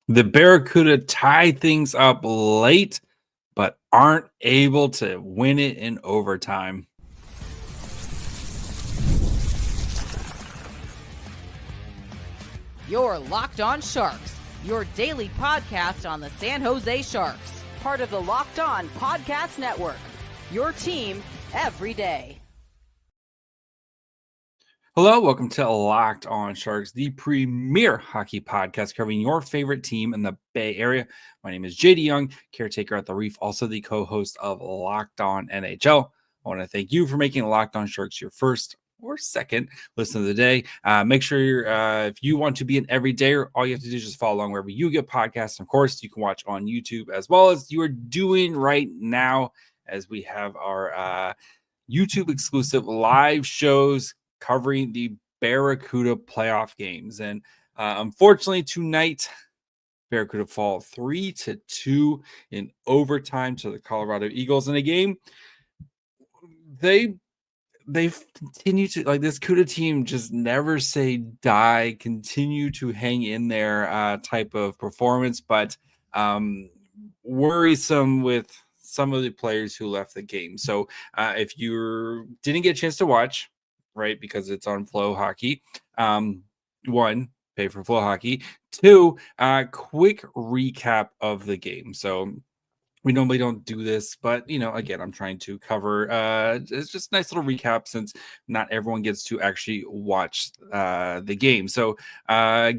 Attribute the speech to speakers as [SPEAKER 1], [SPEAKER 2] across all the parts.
[SPEAKER 1] The Barracuda tie things up late, but aren't able to win it in overtime.
[SPEAKER 2] You're Locked On Sharks, your daily podcast on the San Jose Sharks, part of the Locked On Podcast Network, your team every day.
[SPEAKER 1] Hello, welcome to Locked On Sharks, the premier hockey podcast covering your favorite team in the Bay Area. My name is JD Young, caretaker at the Reef, also the co-host of Locked On NHL. I want to thank you for making Locked On Sharks your first or second listen of the day. Make sure if you want to be an everydayer, all you have to do is just follow along wherever you get podcasts. Of course, you can watch on YouTube as well as you are doing right now, as we have our YouTube exclusive live shows covering the Barracuda playoff games. And unfortunately tonight, Barracuda fall 3-2 in overtime to the Colorado Eagles in a game. They've continued to, like, this CUDA team just never say die, continue to hang in there type of performance, but worrisome with some of the players who left the game. So if you didn't get a chance to watch, right, because it's on Flow Hockey, one, pay for Flow Hockey. Two, quick recap of the game. So we normally don't do this, but, you know, again, I'm trying to cover it's just a nice little recap since not everyone gets to actually watch the game. So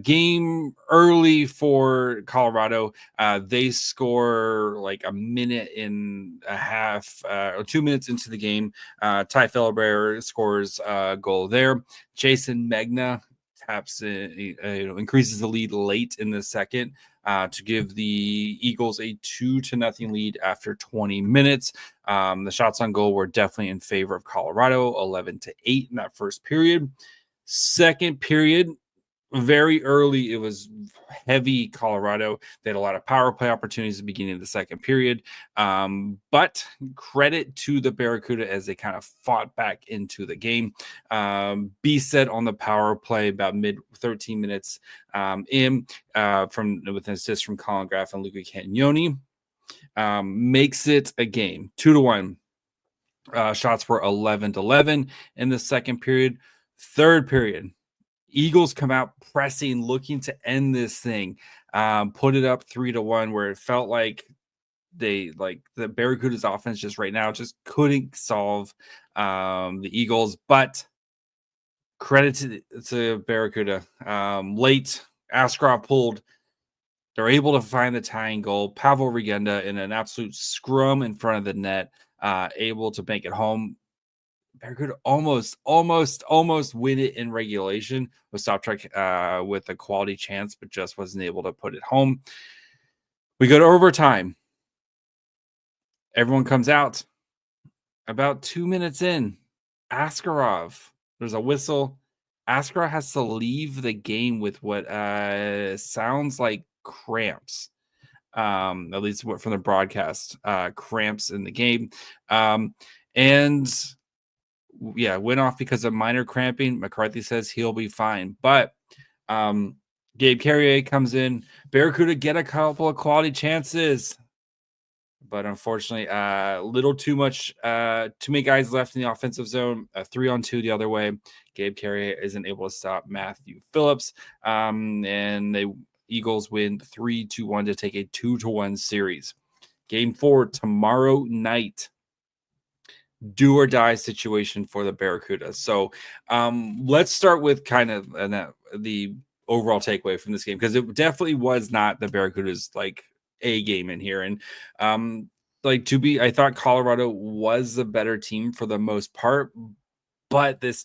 [SPEAKER 1] game early for Colorado, they score like a minute and a half or 2 minutes into the game. Ty Philibert scores a goal there. Jason Megna taps increases the lead late in the second to give the Eagles a 2-0 lead after 20 minutes. The shots on goal were definitely in favor of Colorado, 11-8 in that first period. Second period, very early, it was heavy Colorado. They had a lot of power play opportunities at the beginning of the second period. But credit to the Barracuda as they kind of fought back into the game. Bystedt on the power play about mid 13 minutes from with an assist from Colin Graff and Luca Cagnoni. Makes it a game 2-1. Shots were 11-11 in the second period. Third period, Eagles come out pressing, looking to end this thing, put it up 3-1, where it felt like the Barracuda's offense just right now just couldn't solve the Eagles. But credit to Barracuda. Late, Askarov pulled. They're able to find the tying goal. Pavol Regenda in an absolute scrum in front of the net, able to make it home. Barracuda almost win it in regulation with stop track with a quality chance, but just wasn't able to put it home. We go to overtime. Everyone comes out. About 2 minutes in, Askarov, there's a whistle. Askarov has to leave the game with what sounds like cramps. At least from the broadcast, cramps in the game. And yeah, went off because of minor cramping. McCarthy says he'll be fine. But Gabe Carriere comes in. Barracuda get a couple of quality chances. But unfortunately, a little too much, too many guys left in the offensive zone. 3-on-2 the other way. Gabe Carriere isn't able to stop Matthew Phillips. And the Eagles win 3-1 to take a 2-1 series. Game 4 tomorrow night. Do or die situation for the Barracuda. So let's start with kind of the overall takeaway from this game, because it definitely was not the Barracuda's like a game in here. And I thought Colorado was the better team for the most part, but this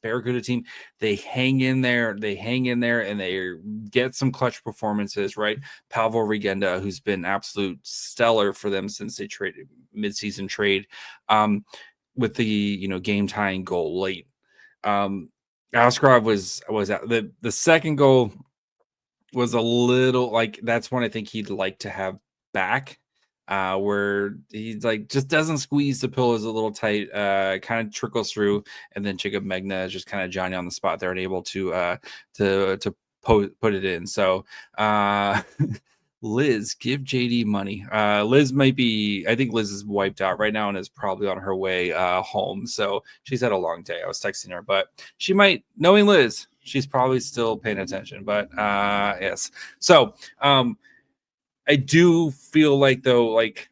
[SPEAKER 1] Barracuda team, they hang in there, and they get some clutch performances, right? Pavol Regenda, who's been absolute stellar for them since they traded midseason trade, with the game tying goal late. Askarov was out. The second goal was a little like, that's one I think he'd like to have back. Where he just doesn't squeeze the pillows a little tight, kind of trickles through, and then Jacob Megna is just kind of Johnny on the spot there and able to put it in. So Liz, give JD money. Liz might be, I think Liz is wiped out right now and is probably on her way home. So she's had a long day. I was texting her, but she might, knowing Liz, she's probably still paying attention. But yes. So I do feel like, though, like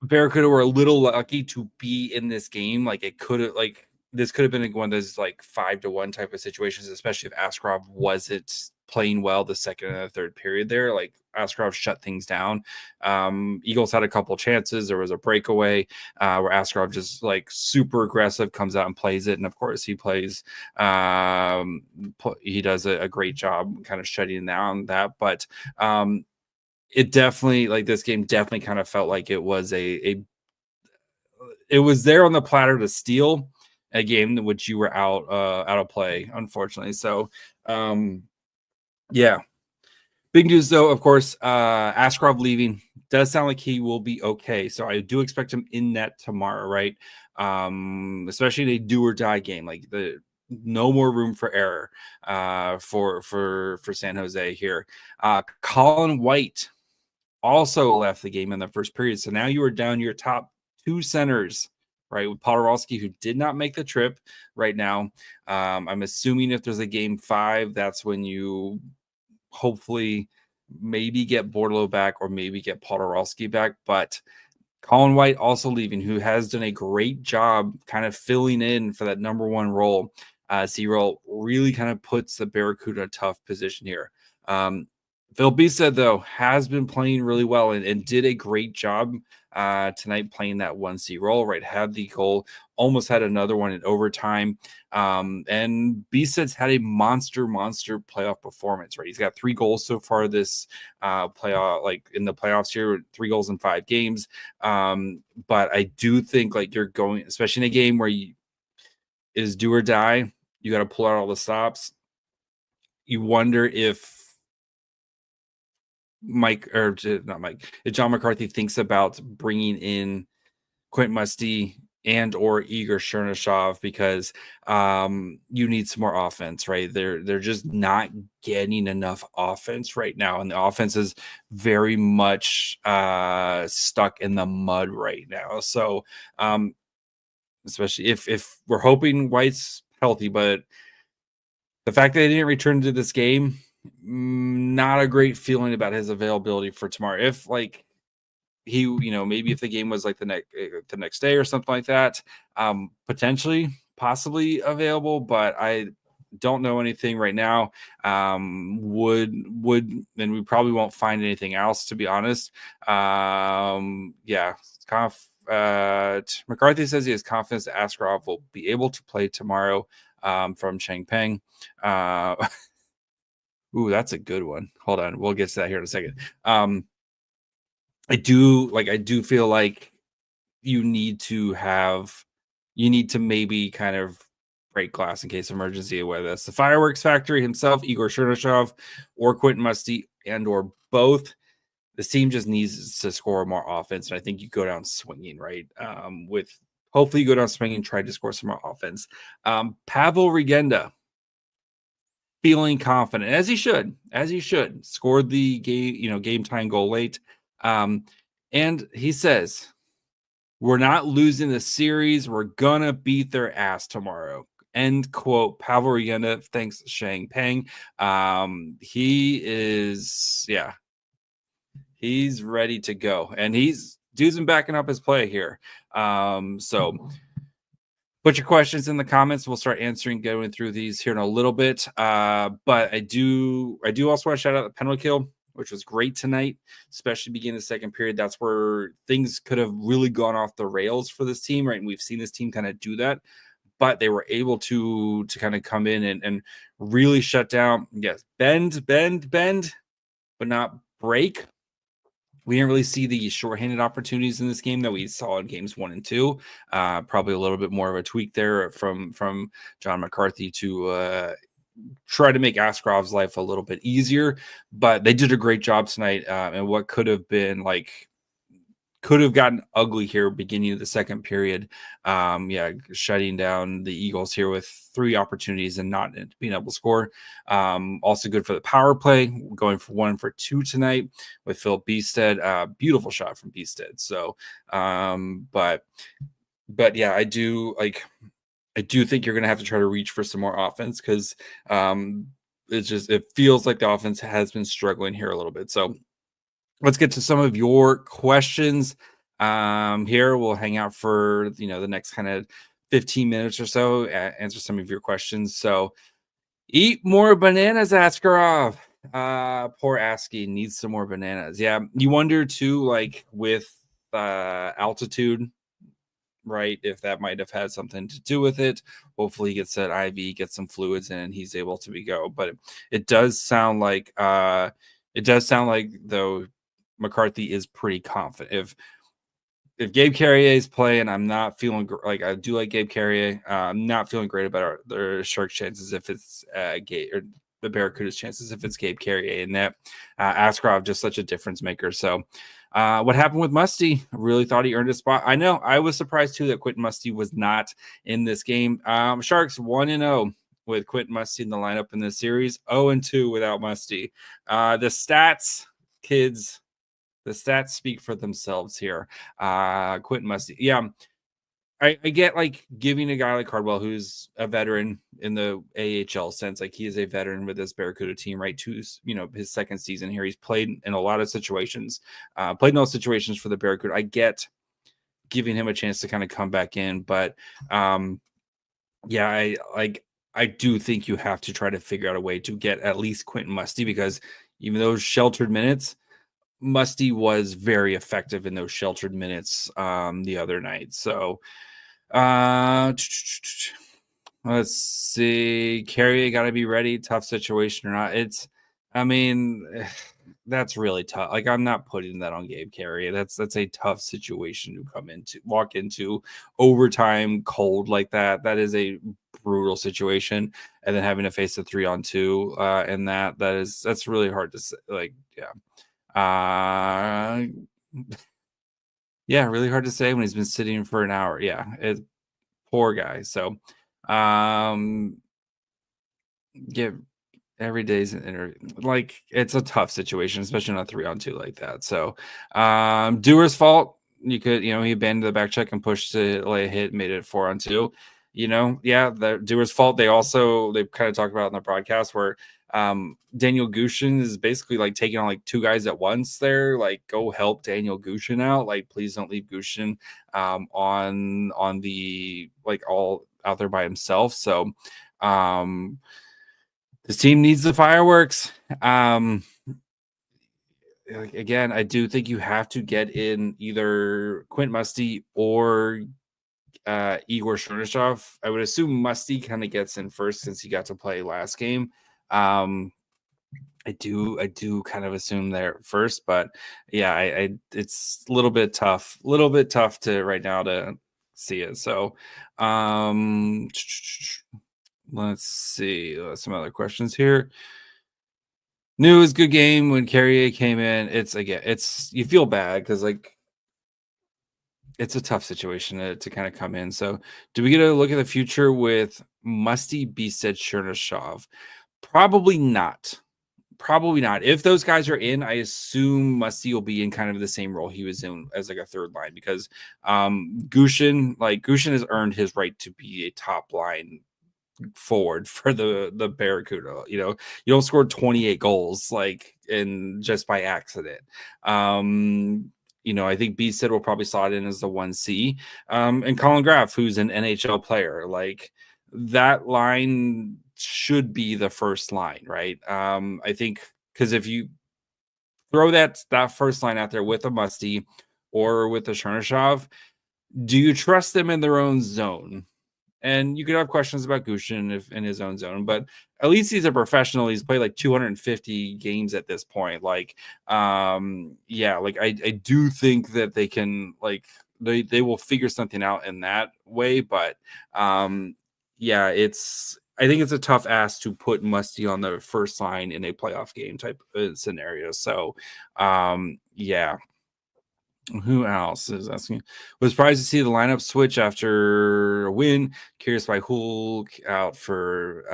[SPEAKER 1] Barracuda were a little lucky to be in this game. Like it could have, like this could have been one of those like 5-1 type of situations, especially if Askarov wasn't playing well the second and the third period there. Like Askarov shut things down. Eagles had a couple chances. There was a breakaway where Askarov just like super aggressive comes out and plays it. And of course he plays, he does a great job kind of shutting down that. But it definitely, like this game definitely kind of felt like it was it was there on the platter to steal a game in which you were out of play, unfortunately. So yeah, big news though, of course, Askarov leaving does sound like he will be okay. So I do expect him in net tomorrow, right? Especially in a do or die game, like no more room for error for San Jose here. Collin White also left the game in the first period. So now you are down your top two centers, right? With Podorowski, who did not make the trip right now. I'm assuming if there's a game 5, that's when you hopefully maybe get Bordeleau back or maybe get Podorowski back. But Collin White also leaving, who has done a great job kind of filling in for that number 1 role. C-role really kind of puts the Barracuda in a tough position here. Filip Bystedt, though, has been playing really well and did a great job tonight playing that 1C role, right? Had the goal, almost had another one in overtime. And Bystedt's had a monster playoff performance, right? He's got 3 goals so far this playoff, like in the playoffs here, 3 goals in 5 games. But I do think like you're going, especially in a game where is do or die, you got to pull out all the stops. You wonder if if John McCarthy thinks about bringing in Quint Musty and or Igor Chernyshov, because you need some more offense, right? They're just not getting enough offense right now, and the offense is very much stuck in the mud right now. So especially if we're hoping White's healthy, but the fact that they didn't return to this game, not a great feeling about his availability for tomorrow. If like he, maybe if the game was like the next day or something like that, possibly available, but I don't know anything right now. Would then we probably won't find anything else, to be honest. McCarthy says he has confidence that Askarov will be able to play tomorrow from Changpeng. Ooh, that's a good one. Hold on. We'll get to that here in a second. I do feel like you need to maybe kind of break glass in case of emergency, whether that's the Fireworks Factory himself, Igor Chernyshov, or Quentin Musty, and or both. The team just needs to score more offense, and I think you go down swinging, right? Hopefully you go down swinging, try to score some more offense. Pavol Regenda, feeling confident, as he should, scored the game time goal late. And he says, we're not losing the series. We're gonna beat their ass tomorrow. End quote. Pavol Regenda, thanks Shang Peng. He's ready to go. And dude's been backing up his play here. So put your questions in the comments. We'll start going through these here in a little bit. But I do also want to shout out the penalty kill, which was great tonight, especially beginning the second period. That's where things could have really gone off the rails for this team, right? And we've seen this team kind of do that, but they were able to kind of come in and really shut down. Yes, bend, but not break. We didn't really see the shorthanded opportunities in this game that we saw in games 1 and 2. Probably a little bit more of a tweak there from John McCarthy to try to make Askarov's life a little bit easier. But they did a great job tonight. And what could have been like could have gotten ugly here beginning of the second period. Shutting down the Eagles here with 3 opportunities and not being able to score. Also good for the power play, going for 1 for 2 tonight with Filip Bystedt. Beautiful shot from Bystedt. So, but yeah, I do think you're going to have to try to reach for some more offense because it feels like the offense has been struggling here a little bit. So let's get to some of your questions. Here we'll hang out for the next kind of 15 minutes or so, answer some of your questions. So eat more bananas, Askarov. Poor Asky needs some more bananas. Yeah, you wonder too, like with altitude, right? If that might have had something to do with it. Hopefully he gets that IV, gets some fluids in, and he's able to go. But it does sound like though McCarthy is pretty confident. If Gabe Carriere is playing, I'm not feeling like I do like Gabe Carriere. I'm not feeling great about their Sharks' chances if it's Gabe, or the Barracuda's chances if it's Gabe Carriere, and that Askarov just such a difference maker. So what happened with Musty? I really thought he earned a spot. I know I was surprised too that Quentin Musty was not in this game. Sharks 1-0 with Quentin Musty in the lineup in this series. 0-2 without Musty. The stats, kids. The stats speak for themselves here. Quentin Musty. Yeah, I get like giving a guy like Cardwell, who's a veteran in the AHL sense, like he is a veteran with this Barracuda team, right? To his second season here. He's played in a lot of situations, played in all situations for the Barracuda. I get giving him a chance to kind of come back in, but I do think you have to try to figure out a way to get at least Quentin Musty, because even those sheltered minutes, Musty was very effective in those sheltered minutes the other night. So let's see. Carriere got to be ready. Tough situation or not. That's really tough. Like, I'm not putting that on Gabe Carriere. That's a tough situation to walk into overtime cold like that. That is a brutal situation. And then having to face a 3-on-2 and that's really hard to say. Like, yeah. Really hard to say when he's been sitting for an hour. Yeah, it's poor guy. So, give every day's an interview. Like, it's a tough situation, especially on a 3-on-2 like that. So, Dewar's fault. You could, he abandoned the back check and pushed to lay a hit, made it 4-on-2. The Dewar's fault. They kind of talked about in the broadcast where Daniel Gushin is basically like taking on like 2 guys at once there. Like, go help Daniel Gushin out. Like, please don't leave Gushin on the like all out there by himself. So this team needs the fireworks. Again, I do think you have to get in either Quint Musty or Igor Chernyshov. I would assume Musty kind of gets in first since he got to play last game. I do kind of assume there first, but yeah, it's a little bit tough to right now to see it. So let's see some other questions here. Knew it was a good game when Carriere came in. It's you feel bad because like it's a tough situation to kind of come in. So do we get a look at the future with Musty, Bystedt, Chernyshov? Probably not. If those guys are in, I assume Musty will be in kind of the same role he was in as like a third line, because Gushin has earned his right to be a top line forward for the Barracuda. You don't score 28 goals like in just by accident. I think Bystedt will probably slot in as the 1C. And Colin Graf, who's an NHL player, like that line should be the first line, right? I think because if you throw that first line out there with a Musty or with a Chernyshov, do you trust them in their own zone? And you could have questions about Gushin if in his own zone, but at least he's a professional. He's played like 250 games at this point. Like, I do think that they can they will figure something out in that way. But I think it's a tough ask to put Musty on the first line in a playoff game type of scenario. So, Who else is asking? Was surprised to see the lineup switch after a win. Curious why Hulk out for.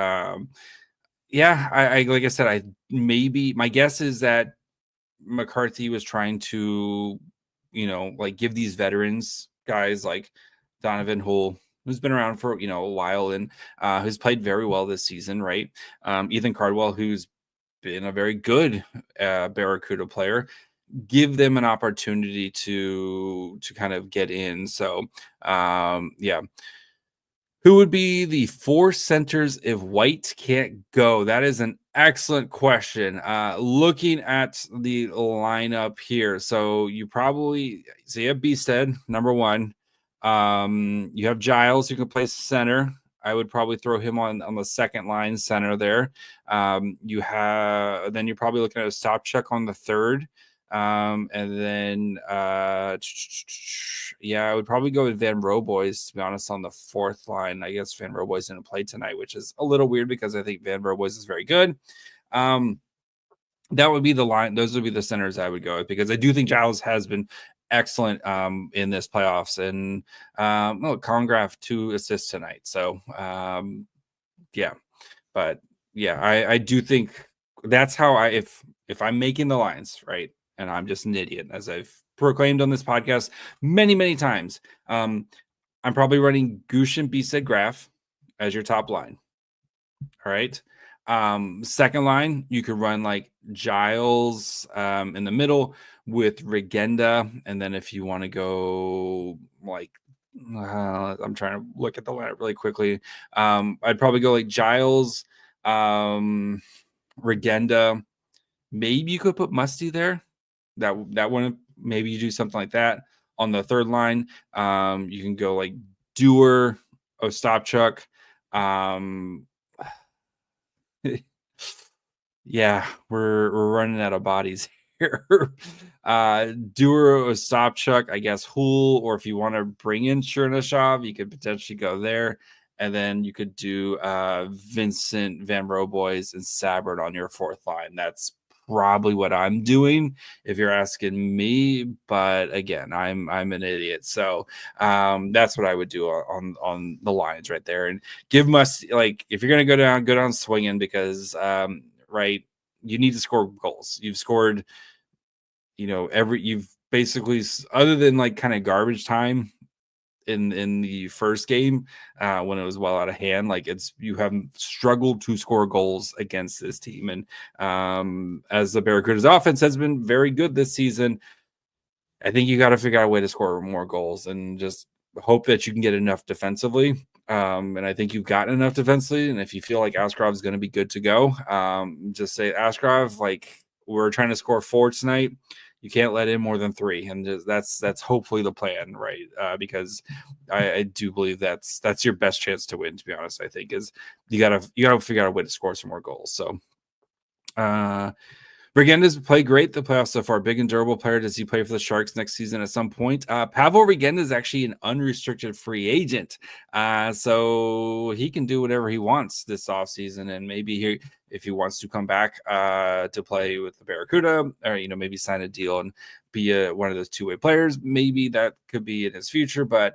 [SPEAKER 1] Yeah, I like I said, I maybe my guess is that McCarthy was trying to, like give these veterans guys like Donovan Hull, who's been around for a while and who's played very well this season, right? Ethan Cardwell, who's been a very good Barracuda player, give them an opportunity to kind of get in. So yeah. Who would be the 4 centers if White can't go? That is an excellent question. Looking at the lineup here, so you have Bystedt, number 1. You have Giles, who can play center. I would probably throw him on the second line center there. Then you're probably looking at a stop check on the third. And then I would probably go with Van Roboys, to be honest, on the fourth line. I guess Van Roboys didn't play tonight, which is a little weird because I think Van Roboys is very good. That would be the line. Those would be the centers I would go with, because I do think Giles has been excellent in this playoffs. And Congraf 2 assists tonight. So I do think that's how if I'm making the lines, right, and I'm just an idiot, as I've proclaimed on this podcast many, many times, I'm probably running Gushin, Bystedt, Graf as your top line. All right. Second line, you could run like Giles in the middle with Regenda. And then if you want to go like, I'm trying to look at the lineup really quickly. I'd probably go like Giles, Regenda. Maybe you could put Musty there. That one, maybe you do something like that. On the third line, you can go like Dewar, Ostapchuk. Yeah, we're running out of bodies here. Dewar, Ostapchuk, I guess Hull, or if you want to bring in Chernyshev, you could potentially go there. And then you could do Vincent, Van Roboys, and Sabbert on your fourth line. That's probably what I'm doing if you're asking me. But again, I'm an idiot. So that's what I would do on the lines right there. And give Must, like, if you're going to go down swinging, because right, you need to score goals. You've scored, you've basically, other than like kind of garbage time in the first game when it was well out of hand, like you have struggled to score goals against this team. And as the Barracuda's offense has been very good this season, I think you got to figure out a way to score more goals and just hope that you can get enough defensively. And I think you've gotten enough defensively. And if you feel like Askarov is going to be good to go, just say, Askarov, like, we're trying to score 4 tonight. You can't let in more than 3, and that's hopefully the plan, right? Because I do believe that's your best chance to win. To be honest, I think is you gotta figure out a way to score some more goals. So, Regenda's played great the playoffs so far. Big and durable player. Does he play for the Sharks next season at some point? Pavol Regenda is actually an unrestricted free agent. So he can do whatever he wants this offseason. And maybe if he wants to come back to play with the Barracuda, or, maybe sign a deal and be one of those two-way players, maybe that could be in his future. But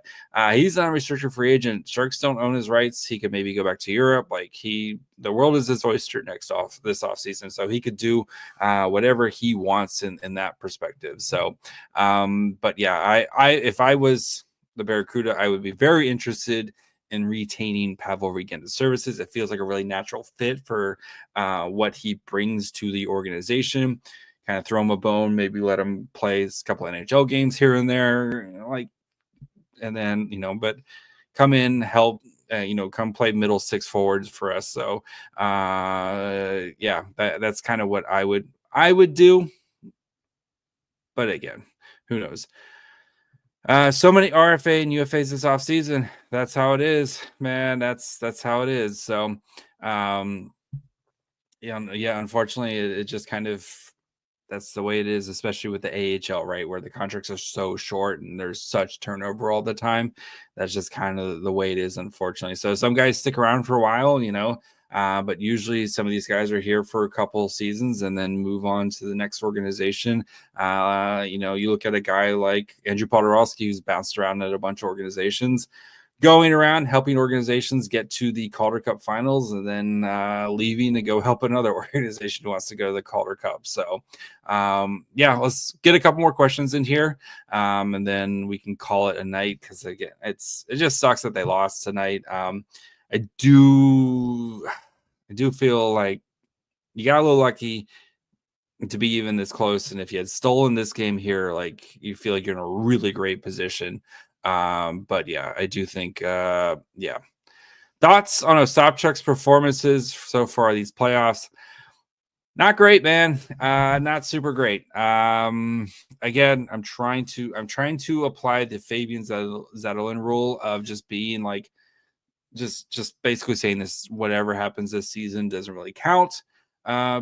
[SPEAKER 1] he's an unrestricted free agent. Sharks don't own his rights. He could maybe go back to Europe. Like, the world is his oyster this offseason. So he could do whatever he wants in that perspective. So, but yeah, if I was the Barracuda, I would be very interested in retaining Pavol Regenda's services. It feels like a really natural fit for what he brings to the organization. Kind of throw him a bone, maybe let him play a couple of NHL games here and there, and then, but come in, help, come play middle 6 forwards for us. So, that's kind of what I would do. But again, who knows? So many RFA and UFAs this offseason. That's how it is, man. That's how it is. So, unfortunately, it just kind of, that's the way it is, especially with the AHL, right, where the contracts are so short and there's such turnover all the time. That's just kind of the way it is, unfortunately. So some guys stick around for a while, But usually some of these guys are here for a couple of seasons and then move on to the next organization. You look at a guy like Andrew Podorowski, who's bounced around at a bunch of organizations, going around helping organizations get to the Calder Cup finals and then leaving to go help another organization who wants to go to the Calder Cup. So, let's get a couple more questions in here, and then we can call it a night, because, again, it just sucks that they lost tonight. I do feel like you got a little lucky to be even this close, and if you had stolen this game here, like, you feel like you're in a really great position. But yeah, I do think, thoughts on Ostapchuk's performances so far these playoffs? Not great, man. Not super great. Again, I'm trying to apply the Fabian Zetterlund rule of just being like, just basically saying this, whatever happens this season doesn't really count,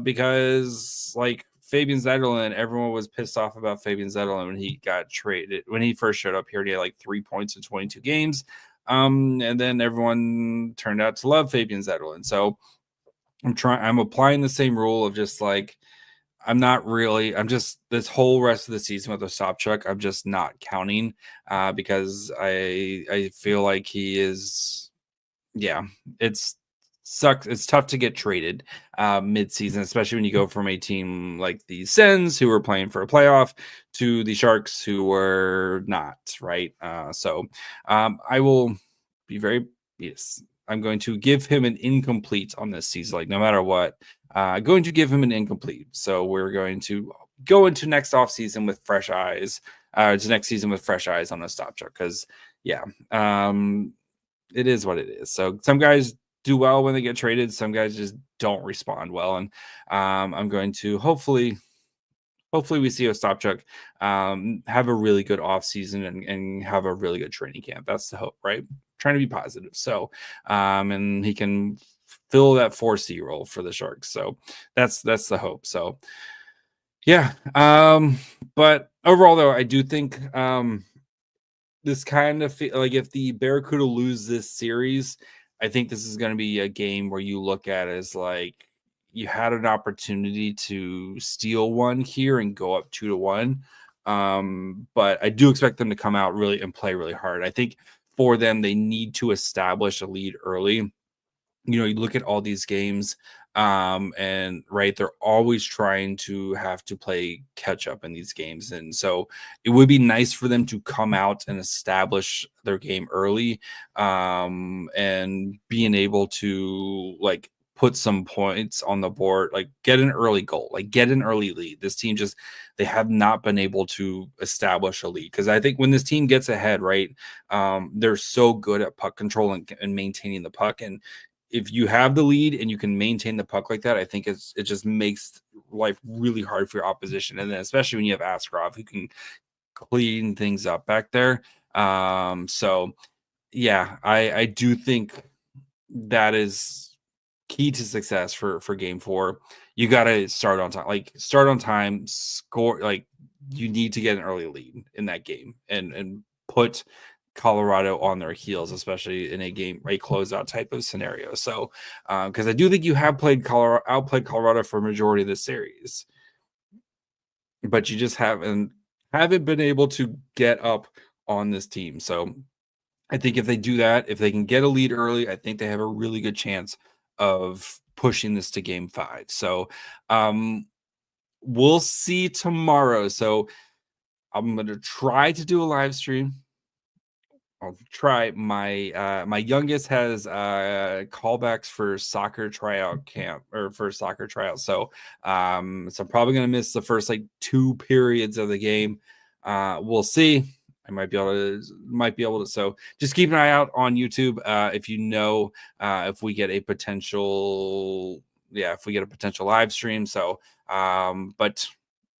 [SPEAKER 1] because, like, Fabian Zetterlund, everyone was pissed off about Fabian Zetterlund when he got traded. When he first showed up here, he had like 3 points in 22 games. And then everyone turned out to love Fabian Zetterlund. So I'm applying the same rule of just like, I'm just, this whole rest of the season with Ostapchuk, I'm just not counting, because I feel like he is, it's sucks. It's tough to get traded mid-season, especially when you go from a team like the Sens, who were playing for a playoff, to the Sharks, who were not, right? I will be I'm going to give him an incomplete on this season, like, no matter what. Going to give him an incomplete. So we're going to go into next offseason with fresh eyes, to next season with fresh eyes on Ostapchuk, because, it is what it is. So some guys do well when they get traded. Some guys just don't respond well. And I'm going to hopefully we see Ostapchuk have a really good offseason and have a really good training camp. That's the hope, right? Trying to be positive. So, and he can fill that 4C role for the Sharks. So that's the hope. So, yeah. But overall, though, I do think this kind of like, if the Barracuda lose this series, I think this is going to be a game where you look at it as like, you had an opportunity to steal one here and go up 2-1. But I do expect them to come out really and play really hard. I think for them, they need to establish a lead early. You look at all these games, and right, they're always trying to have to play catch up in these games. And so it would be nice for them to come out and establish their game early, and being able to, like, put some points on the board, like get an early goal, like get an early lead. This team they have not been able to establish a lead, because I think when this team gets ahead, right, they're so good at puck control and maintaining the puck. And if you have the lead and you can maintain the puck like that, I think it just makes life really hard for your opposition. And then especially when you have Askarov, who can clean things up back there. So yeah, I do think that is key to success for game 4. You got to start on time, score. Like, you need to get an early lead in that game and put Colorado on their heels, especially in a closeout type of scenario. So, because I do think you have outplayed Colorado for a majority of the series, but you just haven't been able to get up on this team. So I think if they do that, if they can get a lead early, I think they have a really good chance of pushing this to game 5. So we'll see tomorrow. So I'm going to try to do a live stream. I'll try. My youngest has callbacks for soccer tryout camp, or for soccer tryout. So I'm probably going to miss the first 2 periods of the game. We'll see. I might be able to. So just keep an eye out on YouTube. If if we get a potential, live stream. So, but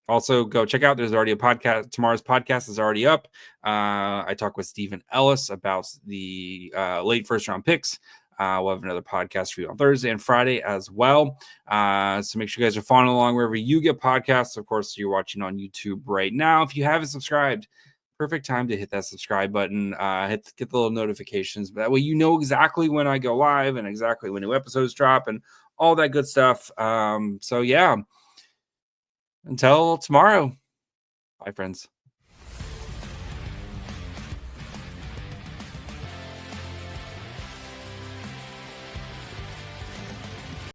[SPEAKER 1] also go check out. There's already a podcast. Tomorrow's podcast is already up. I talked with Stephen Ellis about the late first round picks. We'll have another podcast for you on Thursday and Friday as well. So make sure you guys are following along wherever you get podcasts. Of course, you're watching on YouTube right now. If you haven't subscribed, perfect time to hit that subscribe button, get the little notifications. That way you know exactly when I go live and exactly when new episodes drop and all that good stuff. So yeah, until tomorrow. Bye, friends.